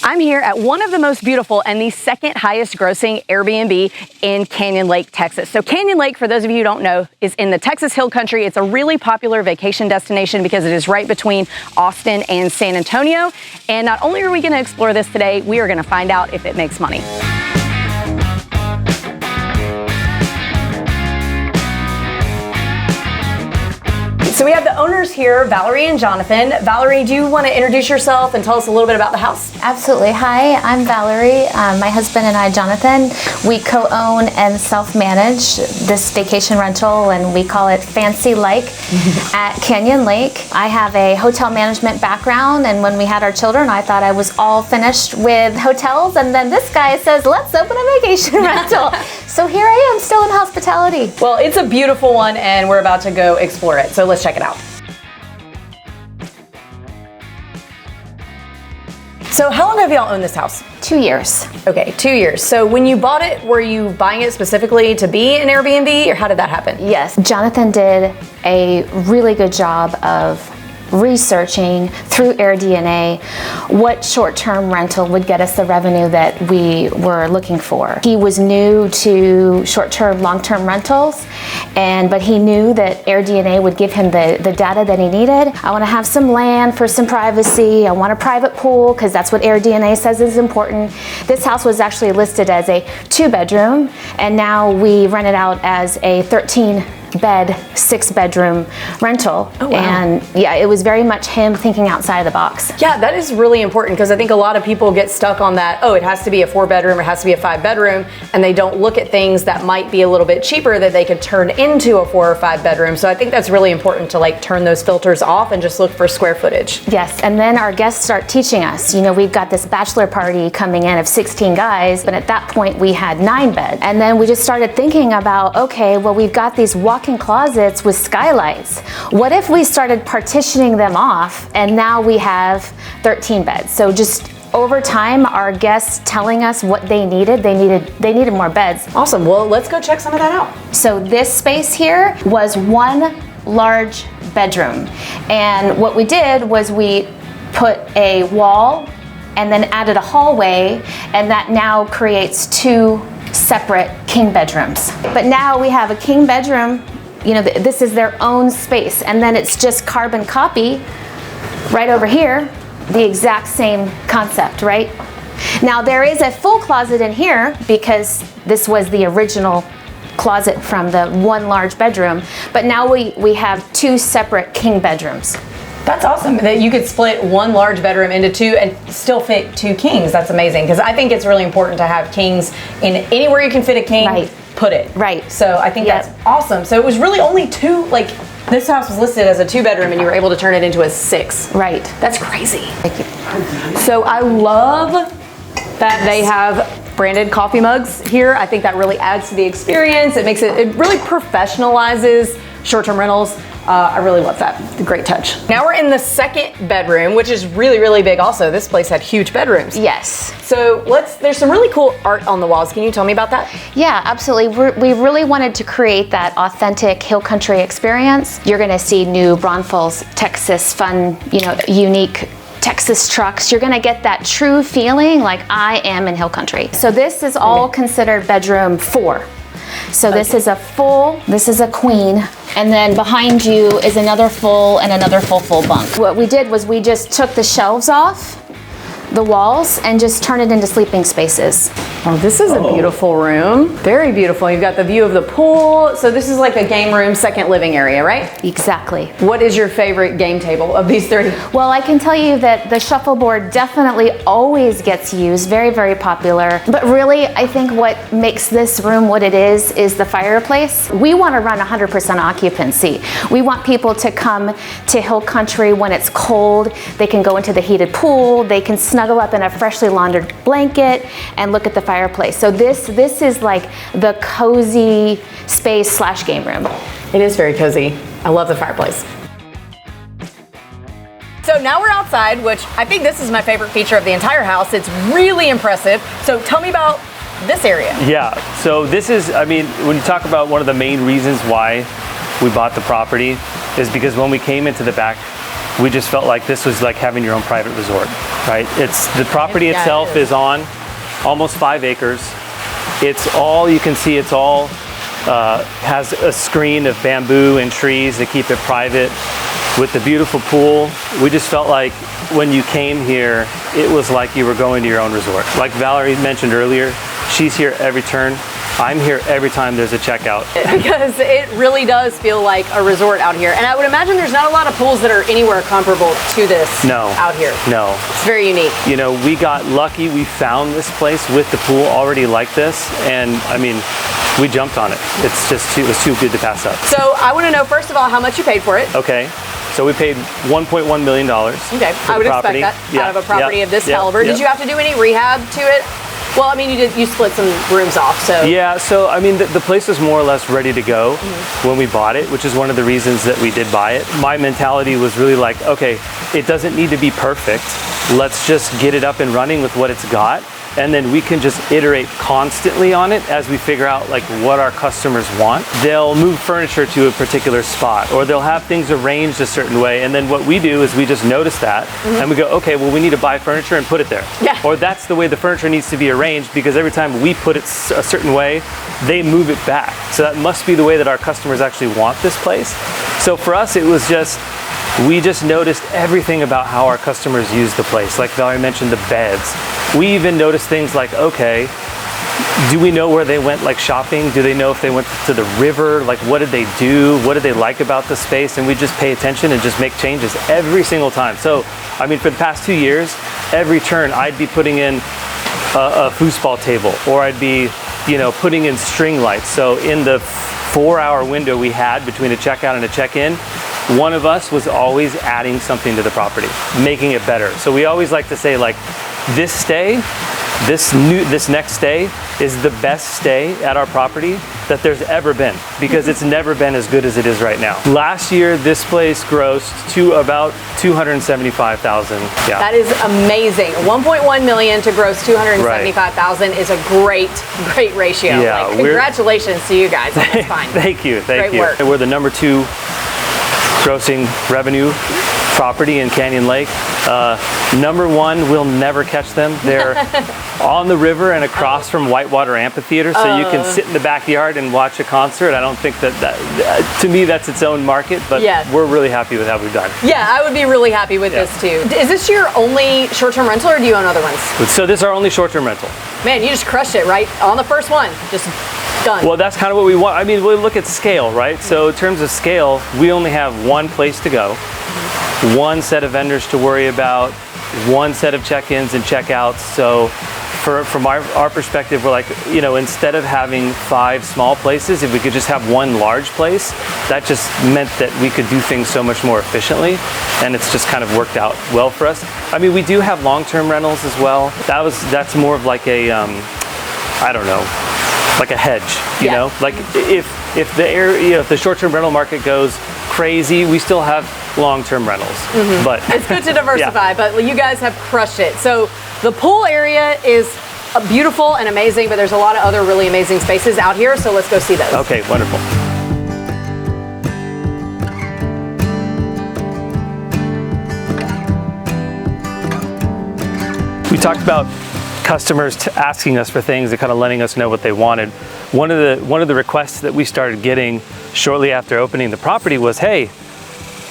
I'm here at one of the most beautiful and the second highest grossing Airbnb in Canyon Lake, Texas. So Canyon Lake, for those of you who don't know, is in the Texas Hill Country. It's a really popular vacation destination because it is right between Austin and San Antonio. And not only are we going to explore this today, we are going to find out if it makes money. So we have the owners here, Valerie and Jonathan. Valerie, do you want to introduce yourself and tell us a little bit about the house? Absolutely. Hi, I'm Valerie. My husband and I, Jonathan, we co-own and self-manage this vacation rental, and we call it Fancy Like at Canyon Lake. I have a hotel management background, and when we had our children, I thought I was all finished with hotels, and then this guy says, let's open a vacation rental. So here I am, still in hospitality. Well, it's a beautiful one, and we're about to go explore it. So let's check it out. So how long have y'all owned this house? 2 years. Okay, 2 years. So when you bought it, were you buying it specifically to be an Airbnb, or how did that happen? Yes, Jonathan did a really good job of researching through AirDNA what short-term rental would get us the revenue that we were looking for. He was new to short-term, long-term rentals, but he knew that AirDNA would give him the data that he needed. I want to have some land for some privacy. I want a private pool because that's what AirDNA says is important. This house was actually listed as a 2-bedroom, and now we rent it out as a 13-bed, 6-bedroom rental. Oh, wow. And yeah, it was very much him thinking outside of the box. Yeah, that is really important because I think a lot of people get stuck on that, oh, it has to be a 4-bedroom, it has to be a 5-bedroom, and they don't look at things that might be a little bit cheaper that they could turn into a 4 or 5-bedroom. So I think that's really important to like turn those filters off and just look for square footage. Yes, and then our guests start teaching us. You know, we've got this bachelor party coming in of 16 guys, but at that point we had 9 beds. And then we just started thinking about, okay, well, we've got these walk-in closets with skylights. What if we started partitioning them off and now we have 13 beds? So just over time, our guests telling us what they needed more beds. Awesome. Well, let's go check some of that out. So this space here was 1 large bedroom. And what we did was we put a wall and then added a hallway, and that now creates 2 separate king bedrooms. But now we have a king bedroom. You know, this is their own space, and then it's just carbon copy right over here, the exact same concept, right? Now there is a full closet in here because this was the original closet from the 1 large bedroom, but now we have 2 separate king bedrooms. That's awesome that you could split 1 large bedroom into 2 and still fit 2 kings. That's amazing because I think it's really important to have kings in anywhere you can fit a king. Right. Put it. Right. So I think that's awesome. So it was really only 2, like this house was listed as a 2-bedroom and you were able to turn it into a 6. Right. That's crazy. Thank you. So I love that they have branded coffee mugs here. I think that really adds to the experience. It really professionalizes short-term rentals. I really love that. It's a great touch. Now we're in the 2nd bedroom, which is really, really big also. This place had huge bedrooms. Yes. So there's some really cool art on the walls. Can you tell me about that? Yeah, absolutely. We really wanted to create that authentic hill country experience. You're gonna see new Braunfels, Texas, fun, unique Texas trucks. You're gonna get that true feeling like I am in hill country. So this is all considered bedroom 4. So this is this is a queen, and then behind you is another full and another full bunk. What we did was we just took the shelves off the walls and just turn it into sleeping spaces. Oh, this is a beautiful room. Very beautiful. You've got the view of the pool. So this is like a game room, second living area, right? Exactly. What is your favorite game table of these 3? Well, I can tell you that the shuffleboard definitely always gets used, very, very popular. But really, I think what makes this room what it is the fireplace. We want to run 100% occupancy. We want people to come to Hill Country when it's cold. They can go into the heated pool. They can snuggle up in a freshly laundered blanket and look at the fireplace. So this is like the cozy space / game room. It is very cozy. I love the fireplace. So now we're outside, which I think this is my favorite feature of the entire house. It's really impressive. So tell me about this area. Yeah, so this is, I mean, when you talk about one of the main reasons why we bought the property is because when we came into the back we just felt like this was like having your own private resort, right? It's the property Yeah, itself it is. is on almost 5 acres. It's all, you can see it's all has a screen of bamboo and trees to keep it private with the beautiful pool. We just felt like when you came here, it was like you were going to your own resort. Like Valerie mentioned earlier, she's here every turn. I'm here every time there's a checkout. Because it really does feel like a resort out here. And I would imagine there's not a lot of pools that are anywhere comparable to this out here. No. It's very unique. You know, we got lucky. We found this place with the pool already like this. And I mean, we jumped on it. It was too good to pass up. So I want to know, first of all, how much you paid for it. Okay. So we paid $1.1 million. Okay, I would expect that out of a property of this caliber. Yeah. Did you have to do any rehab to it? Well, I mean, you split some rooms off, so. Yeah, so I mean, the place was more or less ready to go when we bought it, which is one of the reasons that we did buy it. My mentality was really like, okay, it doesn't need to be perfect. Let's just get it up and running with what it's got. And then we can just iterate constantly on it as we figure out like what our customers want. They'll move furniture to a particular spot, or they'll have things arranged a certain way. And then what we do is we just notice that and we go, okay, well, we need to buy furniture and put it there. Yeah. Or that's the way the furniture needs to be arranged, because every time we put it a certain way, they move it back. So that must be the way that our customers actually want this place. So for us, it was just, we just noticed everything about how our customers use the place. Like Valerie mentioned, the beds. We even noticed things like, okay, do we know where they went like shopping? Do they know if they went to the river? Like what did they do? What did they like about the space? And we just pay attention and just make changes every single time. So, I mean, for the past 2 years, every turn I'd be putting in a foosball table, or I'd be, you know, putting in string lights. So in the 4-hour window we had between a checkout and a check-in, one of us was always adding something to the property, making it better. So we always like to say, like, this stay, this next stay is the best stay at our property that there's ever been, because it's never been as good as it is right now. Last year, this place grossed to about $275,000. Yeah. That is amazing. 1.1 million to gross 275,000 is a great ratio. Yeah, like, congratulations to you guys on this find. Thank you. Great work. We're the number 2 grossing revenue property in Canyon Lake. Number 1, we'll never catch them. They're on the river and across from Whitewater Amphitheater, so you can sit in the backyard and watch a concert. I don't think that to me, that's its own market, but we're really happy with how we've done. Yeah, I would be really happy with this too. Is this your only short-term rental, or do you own other ones? So this is our only short-term rental. Man, you just crushed it, right? On the first one, just done. Well, that's kind of what we want. I mean, we look at scale, right? So in terms of scale, we only have one place to go, one set of vendors to worry about, one set of check-ins and check-outs. So from our perspective, we're like, you know, instead of having 5 small places, if we could just have one large place, that just meant that we could do things so much more efficiently, and it's just kind of worked out well for us. I mean, we do have long-term rentals as well. That's more of like a, I don't know, like a hedge, you know? Like if the short-term rental market goes crazy, we still have long-term rentals. But it's good to diversify, but you guys have crushed it. So the pool area is beautiful and amazing, but there's a lot of other really amazing spaces out here, so let's go see those. Okay, wonderful. We talked about customers asking us for things and kind of letting us know what they wanted. One of the requests that we started getting shortly after opening the property was, hey,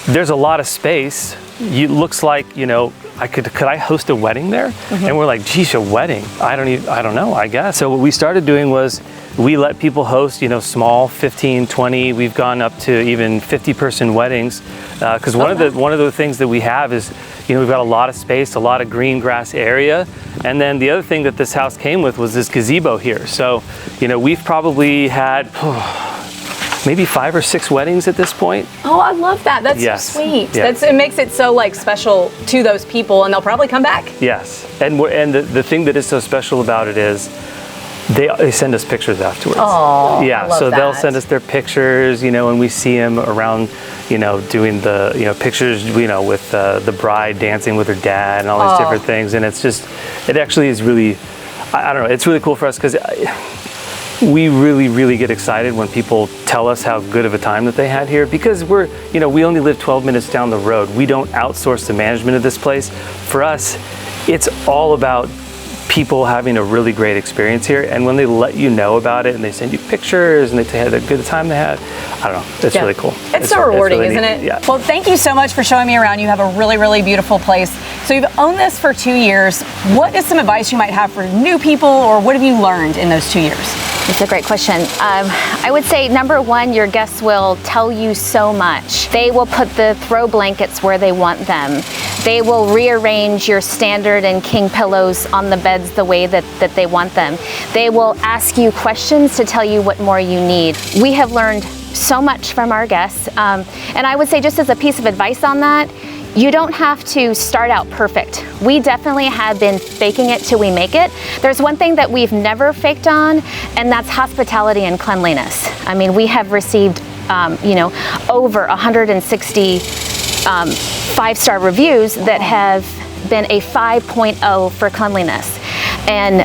there's a lot of space. It looks like, you know, could I host a wedding there? And we're like, geez, a wedding? I don't know, I guess. So what we started doing was we let people host, you know, small 15, 20, we've gone up to even 50-person weddings. Because one of the things that we have is, you know, we've got a lot of space, a lot of green grass area. And then the other thing that this house came with was this gazebo here. So, you know, we've probably had maybe 5 or 6 weddings at this point. Oh, I love that. That's so sweet. Yes. It makes it so like special to those people, and they'll probably come back. Yes, and the thing that is so special about it is they send us pictures afterwards. Oh, yeah. I love So that. they'll send us their pictures, you know, and we see them around, you know, doing the, you know, pictures, you know, with the bride dancing with her dad and all these different things, and it's just, it actually is really, I don't know, it's really cool for us because we really, really get excited when people tell us how good of a time that they had here, because we only live 12 minutes down the road. We don't outsource the management of this place. For us, it's all about people having a really great experience here, and when they let you know about it and they send you pictures and they say how good a time they had, I don't know, it's really cool. It's so rewarding, really isn't neat. it? Yeah. Well, thank you so much for showing me around. You have a really, really beautiful place. So you've owned this for 2 years. What is some advice you might have for new people, or what have you learned in those 2 years? It's a great question. I would say number one, your guests will tell you so much. They will put the throw blankets where they want them. They will rearrange your standard and king pillows on the beds the way that they want them. They will ask you questions to tell you what more you need. We have learned so much from our guests. And I would say, just as a piece of advice on that, you don't have to start out perfect. We definitely have been faking it till we make it. There's one thing that we've never faked on, and that's hospitality and cleanliness. I mean, we have received, over 160 five-star reviews that have been a 5.0 for cleanliness. And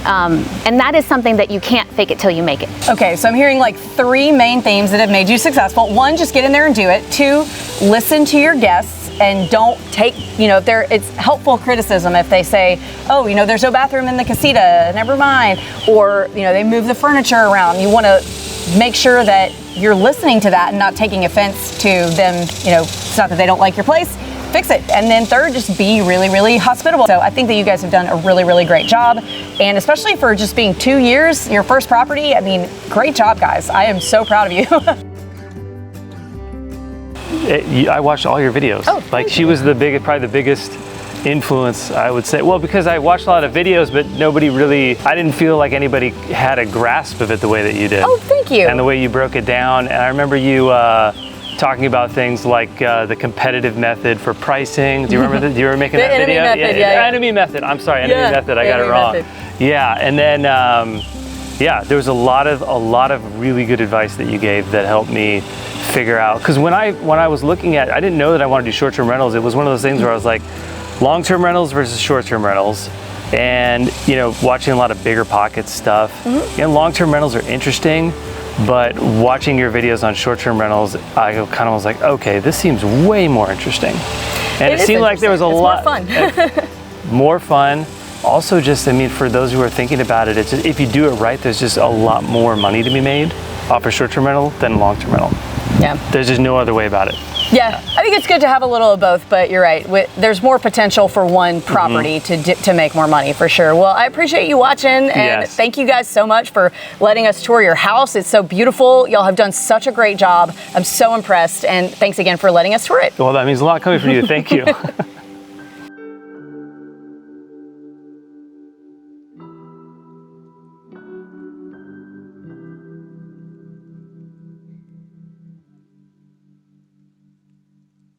that is something that you can't fake it till you make it. Okay, so I'm hearing like 3 main themes that have made you successful. 1, just get in there and do it. 2, listen to your guests and don't take, it's helpful criticism if they say, oh, there's no bathroom in the casita, never mind. Or, they move the furniture around. You want to make sure that you're listening to that and not taking offense to them. It's not that they don't like your place. Fix it. And then 3rd, just be really, really hospitable. So I think that you guys have done a really, really great job. And especially for just being 2 years, your first property, great job, guys. I am so proud of you. I watched all your videos. Oh, she was probably the biggest influence, I would say. Well, because I watched a lot of videos, but I didn't feel like anybody had a grasp of it the way that you did. Oh, thank you. And the way you broke it down. And I remember you talking about things like the competitive method for pricing. Do you remember that? Do you remember making that video? Enemy method. I'm sorry, enemy method. I got it wrong. Method. Yeah, and then there was a lot of really good advice that you gave that helped me figure out. Because when I was looking at, I didn't know that I wanted to do short-term rentals. It was one of those things where I was like, long-term rentals versus short-term rentals, and watching a lot of BiggerPockets stuff. And long-term rentals are interesting, but watching your videos on short-term rentals, I kind of was like, okay, this seems way more interesting. And it seemed like there was a lot more fun. more fun. Also, just for those who are thinking about it, it's just, if you do it right, there's just a lot more money to be made off a short-term rental than a long-term rental. Yeah. There's just no other way about it. Yeah, I think it's good to have a little of both, but you're right. There's more potential for one property to make more money, for sure. Well, I appreciate you watching, and thank you guys so much for letting us tour your house. It's so beautiful. Y'all have done such a great job. I'm so impressed, and thanks again for letting us tour it. Well, that means a lot coming from you. Thank you.